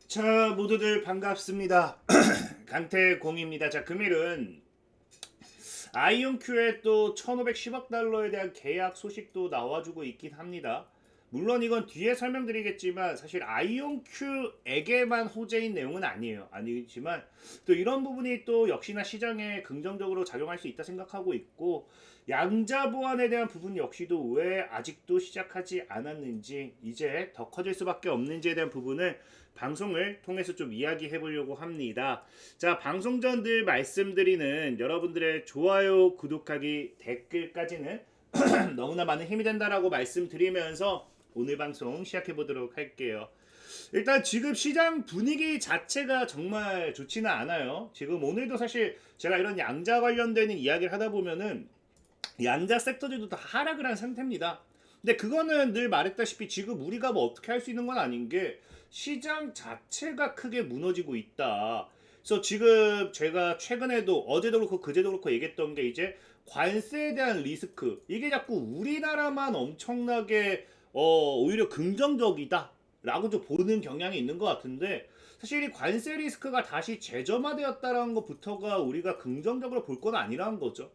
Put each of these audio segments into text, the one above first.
자, 모두들 반갑습니다. 강태공입니다. 자, 금일은 아이온큐의 또 1510억 달러에 대한 계약 소식도 나와주고 있긴 합니다. 물론 이건 뒤에 설명드리겠지만 사실 아이온큐에게만 호재인 내용은 아니지만 또 이런 부분이 또 역시나 시장에 긍정적으로 작용할 수 있다 생각하고 있고, 양자 보완에 대한 부분 역시도 왜 아직도 시작하지 않았는지, 이제 더 커질 수밖에 없는지에 대한 부분을 방송을 통해서 좀 이야기해 보려고 합니다. 자, 방송 전 늘 말씀드리는 여러분들의 좋아요, 구독하기, 댓글까지는 너무나 많은 힘이 된다라고 말씀드리면서 오늘 방송 시작해 보도록 할게요. 일단 지금 시장 분위기 자체가 정말 좋지는 않아요. 지금 오늘도 사실 제가 이런 양자 관련되는 이야기를 하다 보면은 양자 섹터들도 다 하락을 한 상태입니다. 근데 그거는 늘 말했다시피 지금 우리가 뭐 어떻게 할 수 있는 건 아닌 게, 시장 자체가 크게 무너지고 있다. 그래서 지금 제가 최근에도 어제도 그렇고 그제도 그렇고 얘기했던 게, 이제 관세에 대한 리스크, 이게 자꾸 우리나라만 엄청나게 오히려 긍정적이다 라고 좀 보는 경향이 있는 것 같은데, 사실 이 관세 리스크가 다시 재점화되었다라는 것부터가 우리가 긍정적으로 볼 건 아니라는 거죠.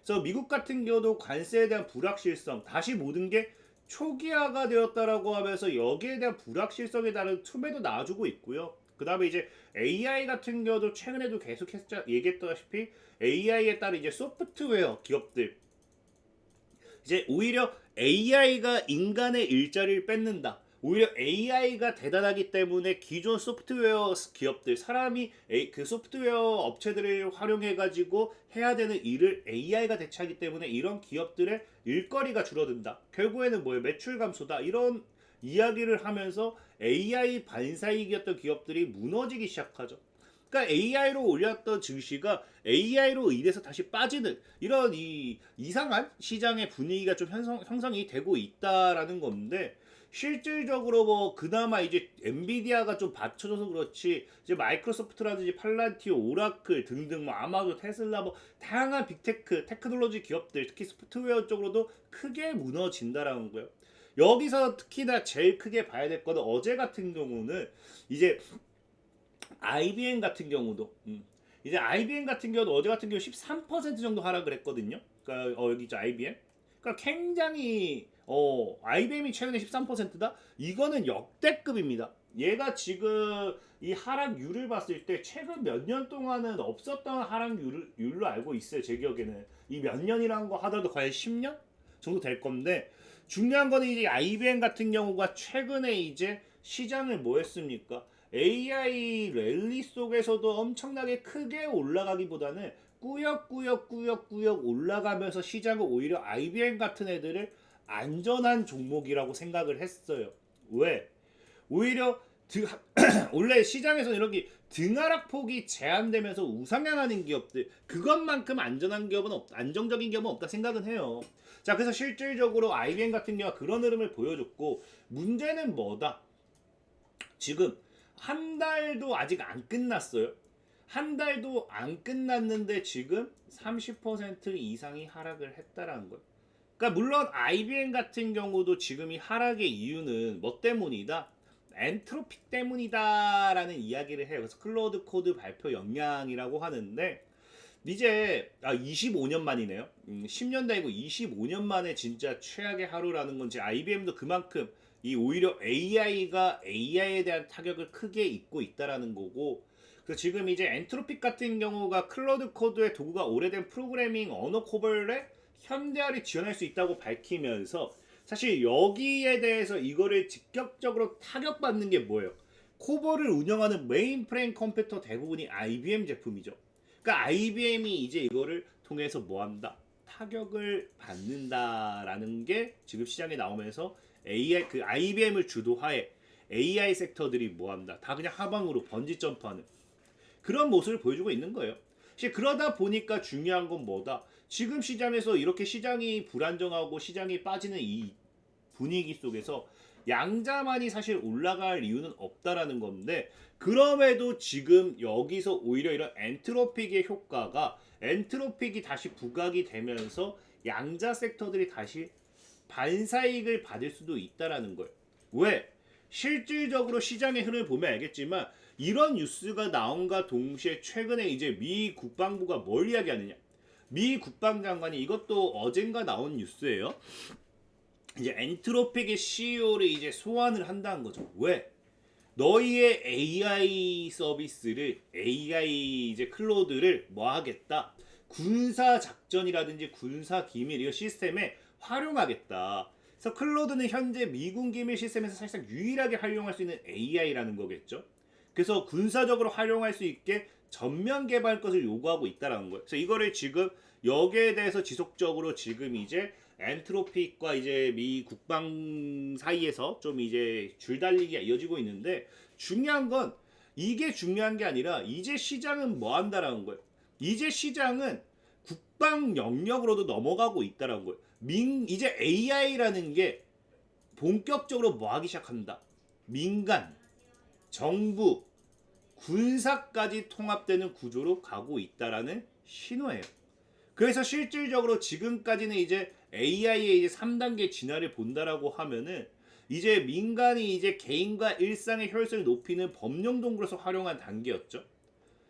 그래서 미국 같은 경우도 관세에 대한 불확실성, 다시 모든 게 초기화가 되었다라고 하면서 여기에 대한 불확실성에 따른 툼에도 나와주고 있고요. 그 다음에 이제 AI 같은 경우도 최근에도 계속 얘기했다시피 AI에 따른 이제 소프트웨어 기업들, 이제 오히려 AI가 인간의 일자리를 뺏는다. 오히려 AI가 대단하기 때문에 기존 소프트웨어 기업들, 사람이 그 소프트웨어 업체들을 활용해 가지고 해야 되는 일을 AI가 대체하기 때문에 이런 기업들의 일거리가 줄어든다. 결국에는 뭐예요? 매출 감소다. 이런 이야기를 하면서 AI 반사이익이었던 기업들이 무너지기 시작하죠. 그러니까 AI로 올렸던 증시가 AI로 인해서 다시 빠지는 이런 이상한 시장의 분위기가 좀 형성이 되고 있다라는 건데, 실질적으로 뭐 그나마 이제 엔비디아가 좀 받쳐줘서 그렇지, 이제 마이크로소프트라든지 팔란티오, 오라클 등등, 뭐 아마도, 테슬라, 뭐 다양한 빅테크 테크놀로지 기업들, 특히 소프트웨어 쪽으로도 크게 무너진다라는 거예요. 여기서 특히나 제일 크게 봐야 될 거는, 어제 같은 경우는 이제 IBM 같은 경우도 이제 IBM 같은 경우도 어제 같은 경우 13% 정도 하락을 했거든요. 그러니까 여기 있죠, IBM. 그러니까 굉장히 IBM이 최근에 13%다. 이거는 역대급입니다. 얘가 지금 이 하락률을 봤을 때 최근 몇 년 동안은 없었던 하락률로 알고 있어요. 제 기억에는 이 몇 년이라는 거 하더라도 과연 10년 정도 될 건데, 중요한 거는 이제 IBM 같은 경우가 최근에 이제 시장을 뭐 했습니까? AI 랠리 속에서도 엄청나게 크게 올라가기보다는 꾸역꾸역 올라가면서 시장은 오히려 IBM 같은 애들을 안전한 종목이라고 생각을 했어요. 왜? 오히려 원래 시장에서 이렇게 등하락폭이 제한되면서 우상향하는 기업들, 그것만큼 안전한 기업은 안정적인 기업은 없다 생각은 해요. 자, 그래서 실질적으로 IBM 같은 경우가 그런 흐름을 보여줬고, 문제는 뭐다? 지금 한 달도 아직 안 끝났어요. 한 달도 안 끝났는데 지금 30% 이상이 하락을 했다라는 거예요. 그러니까 물론 IBM 같은 경우도 지금 이 하락의 이유는 뭐 때문이다? 엔트로피 때문이다라는 이야기를 해요. 그래서 클로드 코드 발표 역량이라고 하는데, 이제 25년 만이네요. 10년 다이고 25년 만에 진짜 최악의 하루라는 건지, IBM도 그만큼 이 오히려 AI가 AI에 대한 타격을 크게 입고 있다라는 거고, 그래서 지금 이제 엔트로픽 같은 경우가 클로드 코드의 도구가 오래된 프로그래밍 언어 코벌에 현대화를 지원할 수 있다고 밝히면서, 사실 여기에 대해서 이거를 직접적으로 타격받는 게 뭐예요? 코볼을 운영하는 메인프레임 컴퓨터 대부분이 IBM 제품이죠. 그러니까 IBM이 이제 이거를 통해서 뭐 한다? 타격을 받는다라는 게 지금 시장에 나오면서, AI 그 IBM을 주도하에 AI 섹터들이 뭐 한다? 다 그냥 하방으로 번지 점프하는 그런 모습을 보여주고 있는 거예요. 그러다 보니까 중요한 건 뭐다? 지금 시장에서 이렇게 시장이 불안정하고 시장이 빠지는 이 분위기 속에서 양자만이 사실 올라갈 이유는 없다라는 건데, 그럼에도 지금 여기서 오히려 이런 엔트로픽의 효과가, 엔트로픽이 다시 부각이 되면서 양자 섹터들이 다시 반사익을 받을 수도 있다라는 거예요. 왜? 실질적으로 시장의 흐름을 보면 알겠지만 이런 뉴스가 나온과 동시에 최근에 이제 미 국방부가 뭘 이야기하느냐. 미 국방장관이 이것도 어젠가 나온 뉴스예요. 이제 엔트로픽의 CEO를 이제 소환을 한다는 거죠. 왜? 너희의 AI 서비스를 AI 이제 클로드를 뭐 하겠다. 군사 작전이라든지 군사 기밀 이 시스템에 활용하겠다. 그래서 클로드는 현재 미군 기밀 시스템에서 사실상 유일하게 활용할 수 있는 AI라는 거겠죠. 그래서 군사적으로 활용할 수 있게 전면 개발 것을 요구하고 있다라는 거예요. 그래서 이거를 지금 여기에 대해서 지속적으로 지금 이제 엔트로픽과 이제 미 국방 사이에서 좀 이제 줄달리기가 이어지고 있는데 중요한 건 이게 중요한 게 아니라 이제 시장은 뭐 한다라는 거예요. 이제 시장은 국방 영역으로도 넘어가고 있다라는 거예요. 이제 AI라는 게 본격적으로 뭐 하기 시작한다. 민간, 정부, 군사까지 통합되는 구조로 가고 있다라는 신호예요. 그래서 실질적으로 지금까지는 이제 AI의 이제 3단계 진화를 본다라고 하면은 이제 민간이 이제 개인과 일상의 효율성을 높이는 법령 동굴에서 활용한 단계였죠.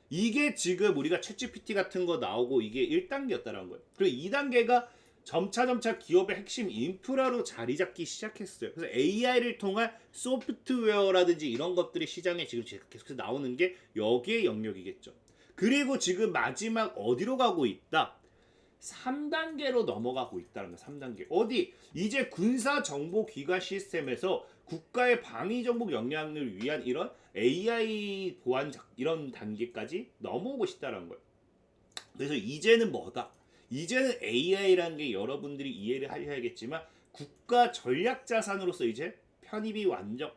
이게 지금 우리가 챗GPT 같은 거 나오고 이게 1단계였다는 거예요. 그리고 2단계가 점차 기업의 핵심 인프라로 자리 잡기 시작했어요. 그래서 AI를 통한 소프트웨어라든지 이런 것들이 시장에 지금 계속해서 나오는 게 여기의 영역이겠죠. 그리고 지금 마지막 어디로 가고 있다? 3단계로 넘어가고 있다는 거예요. 3단계. 어디? 이제 군사정보기관 시스템에서 국가의 방위정보 역량을 위한 이런 AI 보안 이런 단계까지 넘어오고 싶다는 거예요. 그래서 이제는 뭐다? 이제는 AI라는 게 여러분들이 이해를 하셔야겠지만 국가 전략 자산으로서 이제 편입이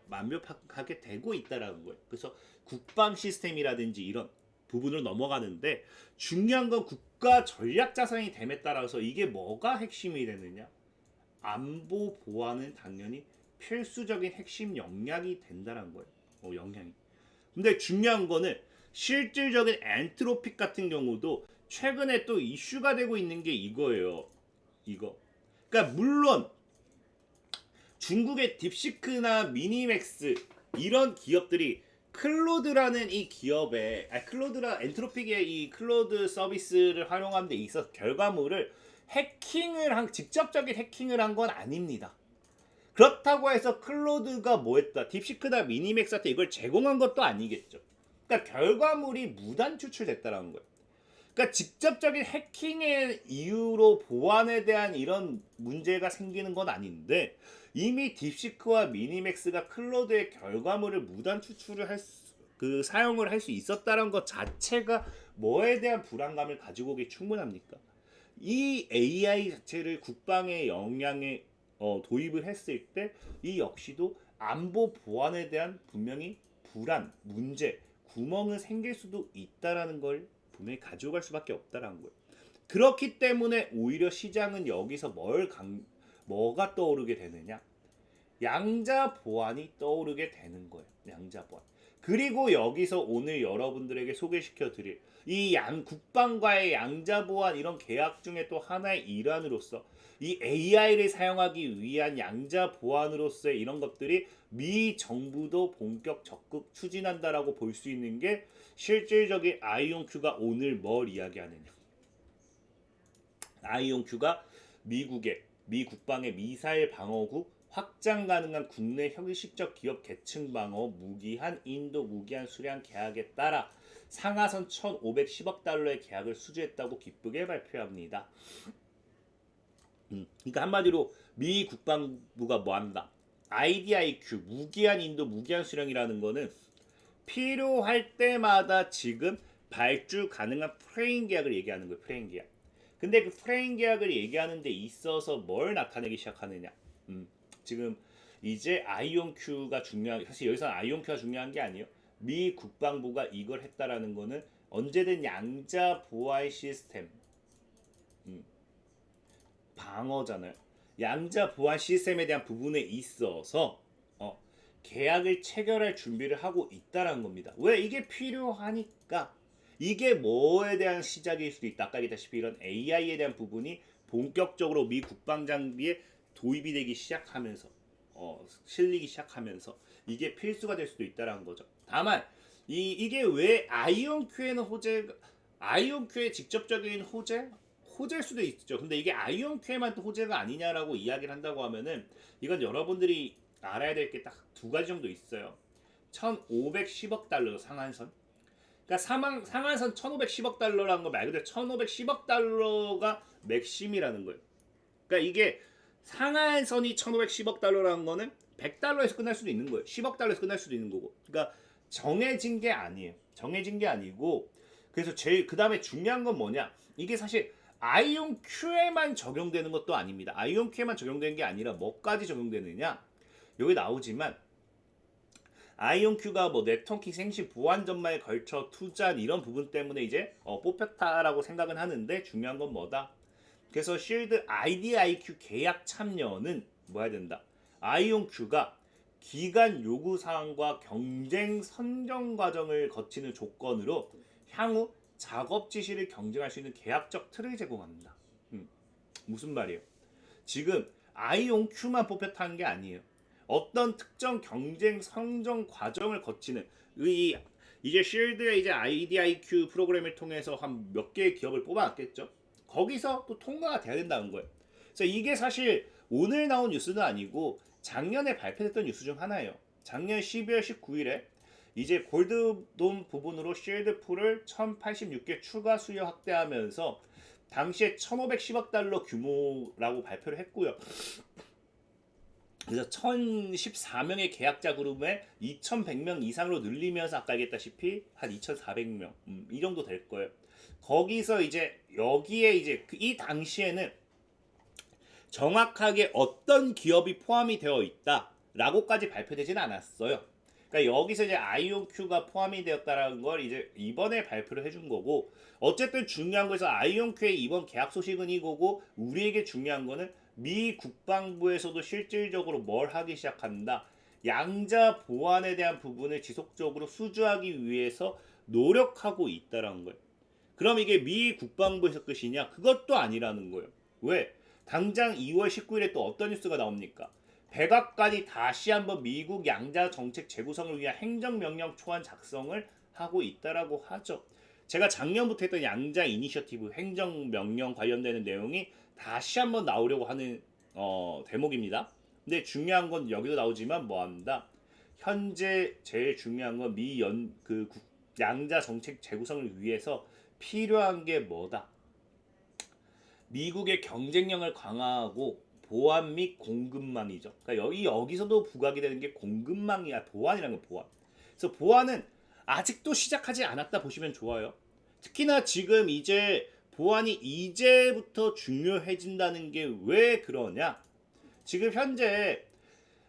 완벽하게 되고 있다라는 거예요. 그래서 국방 시스템이라든지 이런 부분으로 넘어가는데 중요한 건 국가 전략 자산이 됨에 따라서 이게 뭐가 핵심이 되느냐? 안보 보안은 당연히 필수적인 핵심 역량이 된다는 거예요. 역량이. 근데 중요한 거는 실질적인 엔트로픽 같은 경우도 최근에 또 이슈가 되고 있는 게 이거예요. 이거. 그러니까 물론 중국의 딥시크나 미니맥스 이런 기업들이 클로드라는 이 기업에 클로드라 엔트로픽의 이 클로드 서비스를 활용하는 데 있어서 결과물을 직접적인 해킹을 한 건 아닙니다. 그렇다고 해서 클로드가 뭐 했다 딥시크나 미니맥스한테 이걸 제공한 것도 아니겠죠. 그러니까 결과물이 무단 추출됐다는 거예요. 그러니까 직접적인 해킹의 이유로 보안에 대한 이런 문제가 생기는 건 아닌데 이미 딥시크와 미니맥스가 클로드의 결과물을 무단 추출을 사용을 할 수 있었다는 것 자체가 뭐에 대한 불안감을 가지고 오기 충분합니까? 이 AI 자체를 국방의 역량에 도입을 했을 때 이 역시도 안보 보안에 대한 분명히 불안, 문제, 구멍을 생길 수도 있다라는 걸 분명히 가져갈 수밖에 없다라는 거예요. 그렇기 때문에 오히려 시장은 여기서 뭐가 떠오르게 되느냐? 양자 보안이 떠오르게 되는 거예요. 양자 보안. 그리고 여기서 오늘 여러분들에게 소개시켜 드릴 이 국방과의 양자 보안 이런 계약 중에 또 하나의 일환으로서 이 AI를 사용하기 위한 양자 보안으로서의 이런 것들이 미 정부도 본격 적극 추진한다라고 볼 수 있는 게 실질적인 아이온큐가 오늘 뭘 이야기하느냐. 아이온큐가 미 국방의 미사일 방어구 확장 가능한 국내 형식적 기업 계층 방어 무기한 인도 무기한 수량 계약에 따라 상하선 1,510억 달러의 계약을 수주했다고 기쁘게 발표합니다. 그러니까 한마디로 미 국방부가 뭐한다? IDIQ 무기한 인도 무기한 수량이라는 거는 필요할 때마다 지금 발주 가능한 프레임 계약을 얘기하는 거예요. 프레임 계약. 근데 그 프레임 계약을 얘기하는 데 있어서 뭘 나타내기 시작하느냐? 지금 이제 아이온큐가 중요한 사실 여기서는 아이온큐가 중요한 게 아니에요. 미 국방부가 이걸 했다라는 거는 언제든 양자 보안 시스템 방어잖아요. 양자 보안 시스템에 대한 부분에 있어서 계약을 체결할 준비를 하고 있다라는 겁니다. 왜? 이게 필요하니까. 이게 뭐에 대한 시작일 수도 있다. 아까 얘기했다시피 이런 AI에 대한 부분이 본격적으로 미 국방 장비에 도입이 되기 시작하면서 실리기 시작하면서 이게 필수가 될 수도 있다라는 거죠. 다만 이게 왜 아이온큐에는 아이온큐의 직접적인 호재일 수도 있죠. 근데 이게 아이온큐에만 또 호재가 아니냐라고 이야기를 한다고 하면은 이건 여러분들이 알아야 될 게 딱 두 가지 정도 있어요. 1510억 달러 상한선. 그러니까 상한선 1510억 달러라는 거 말 그대로 1510억 달러가 맥심이라는 거예요. 그러니까 이게 상한선이 1510억 달러라는 거는 100달러에서 끝날 수도 있는 거예요. 10억 달러에서 끝날 수도 있는 거고. 그러니까 정해진 게 아니에요. 정해진 게 아니고 그래서 제일 그 다음에 중요한 건 뭐냐? 이게 사실 아이온 Q에만 적용되는 것도 아닙니다. 아이온 Q에만 적용되는 게 아니라 뭐까지 적용되느냐? 여기 나오지만 아이온 Q가 뭐 네트워킹 생식 보안 전망에 걸쳐 투자한 이런 부분 때문에 이제 뽑혔다라고 생각은 하는데 중요한 건 뭐다? 그래서 실드 IDIQ 계약 참여는 뭐 해야 된다? 아이온 Q가 기간 요구 사항과 경쟁 선정 과정을 거치는 조건으로 향후 작업 지시를 경쟁할 수 있는 계약적 틀을 제공합니다. 무슨 말이에요? 지금 아이온 Q만 뽑혔다는 게 아니에요. 어떤 특정 경쟁 선정 과정을 거치는 이제 쉴드의 이제 IDIQ 프로그램을 통해서 한 몇 개의 기업을 뽑아놨겠죠. 거기서 또 통과가 돼야 된다는 거예요. 그래서 이게 사실 오늘 나온 뉴스는 아니고 작년에 발표됐던 뉴스 중 하나예요. 작년 12월 19일에 이제 골드돔 부분으로 쉴드 풀을 1086개 추가 수요 확대하면서 당시에 1510억 달러 규모라고 발표를 했고요. 그래서 1014명의 계약자 그룹에 2100명 이상으로 늘리면서 아까 얘기했다시피 한 2400명 이 정도 될 거예요. 거기서 이제 여기에 이제 이 당시에는 정확하게 어떤 기업이 포함이 되어 있다라고까지 발표되지는 않았어요. 그러니까 여기서 이제 아이온큐가 포함이 되었다라는 걸 이제 이번에 발표를 해준 거고 어쨌든 중요한 거에서 아이온큐의 이번 계약 소식은 이거고 우리에게 중요한 거는 미 국방부에서도 실질적으로 뭘 하기 시작한다. 양자 보안에 대한 부분을 지속적으로 수주하기 위해서 노력하고 있다라는 거예요. 그럼 이게 미 국방부에서 끝이냐? 그것도 아니라는 거예요. 왜? 당장 2월 19일에 또 어떤 뉴스가 나옵니까? 백악관이 다시 한번 미국 양자 정책 재구성을 위한 행정명령 초안 작성을 하고 있다라고 하죠. 제가 작년부터 했던 양자 이니셔티브 행정명령 관련되는 내용이 다시 한번 나오려고 하는 대목입니다. 근데 중요한 건 여기도 나오지만 뭐합니다. 현재 제일 중요한 건 양자 정책 재구성을 위해서 필요한 게 뭐다? 미국의 경쟁력을 강화하고 보안 및 공급망이죠. 그러니까 여기서도 부각이 되는 게 공급망이야. 보안이라는 건 보안. 그래서 보안은 아직도 시작하지 않았다 보시면 좋아요. 특히나 지금 이제 보안이 이제부터 중요해진다는 게 왜 그러냐? 지금 현재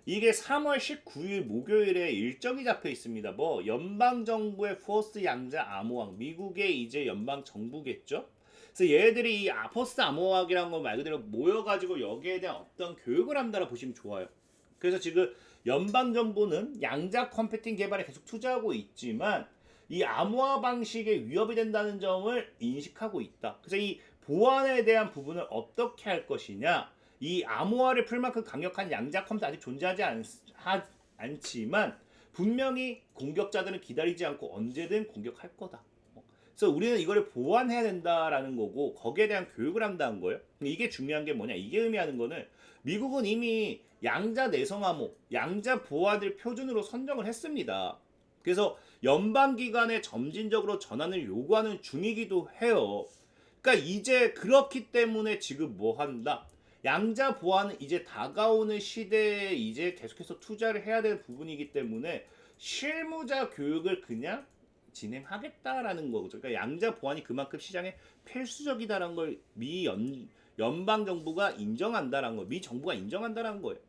이게 3월 19일 목요일에 일정이 잡혀 있습니다. 뭐 연방 정부의 포스 양자 암호학, 미국의 이제 연방 정부겠죠? 그래서 얘들이 이 포스 암호학이라는 거 말 그대로 모여가지고 여기에 대한 어떤 교육을 한다라 보시면 좋아요. 그래서 지금 연방 정부는 양자 컴퓨팅 개발에 계속 투자하고 있지만 이 암호화 방식에 위협이 된다는 점을 인식하고 있다. 그래서 이 보안에 대한 부분을 어떻게 할 것이냐? 이 암호화를 풀 만큼 강력한 양자 컴퓨터 아직 존재하지 않지만 분명히 공격자들은 기다리지 않고 언제든 공격할 거다. 그래서 우리는 이거를 보완해야 된다라는 거고 거기에 대한 교육을 한다는 거예요. 이게 중요한 게 뭐냐? 이게 의미하는 거는 미국은 이미 양자 내성 암호, 양자 보안을 표준으로 선정을 했습니다. 그래서 연방기관에 점진적으로 전환을 요구하는 중이기도 해요. 그러니까 이제 그렇기 때문에 지금 뭐 한다? 양자 보안은 이제 다가오는 시대에 이제 계속해서 투자를 해야 되는 부분이기 때문에 실무자 교육을 그냥 진행하겠다라는 거죠. 그러니까 양자 보안이 그만큼 시장에 필수적이다라는 걸 연방 정부가 인정한다라는 거, 미 정부가 인정한다라는 거예요.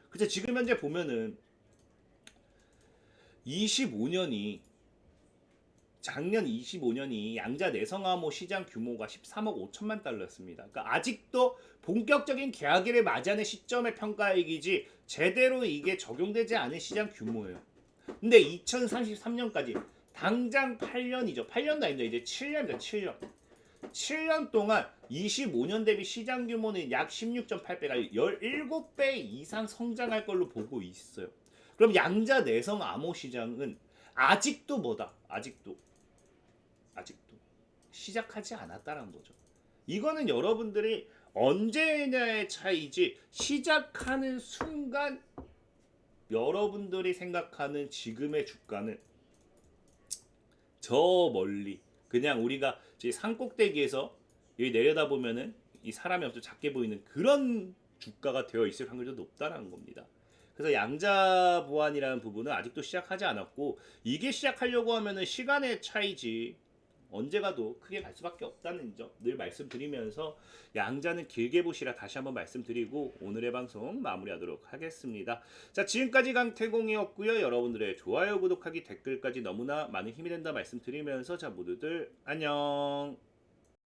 그래서 지금 현재 보면은 작년 25년이 양자 내성암호 시장 규모가 13억 5천만 달러였습니다. 그러니까 아직도 본격적인 계약일을 맞이하는 시점의 평가액이지 제대로 이게 적용되지 않은 시장 규모예요. 근데 2033년까지 당장 8년이죠. 8년도 아닙니다. 이제 7년입니다. 7년 동안 25년 대비 시장 규모는 약 16.8배가 17배 이상 성장할 걸로 보고 있어요. 그럼 양자 내성 암호 시장은 아직도 뭐다? 아직도 시작하지 않았다는 거죠. 이거는 여러분들이 언제냐의 차이지 시작하는 순간 여러분들이 생각하는 지금의 주가는 저 멀리 그냥 우리가 산꼭대기에서 여기 내려다보면은 이 사람이 엄청 작게 보이는 그런 주가가 되어 있을 확률도 높다는 겁니다. 그래서 양자 보완이라는 부분은 아직도 시작하지 않았고 이게 시작하려고 하면은 시간의 차이지 언제 가도 크게 갈 수밖에 없다는 점 늘 말씀드리면서 양자는 길게 보시라 다시 한번 말씀드리고 오늘의 방송 마무리하도록 하겠습니다. 자, 지금까지 강태공이었고요. 여러분들의 좋아요, 구독하기, 댓글까지 너무나 많은 힘이 된다 말씀드리면서 자 모두들 안녕.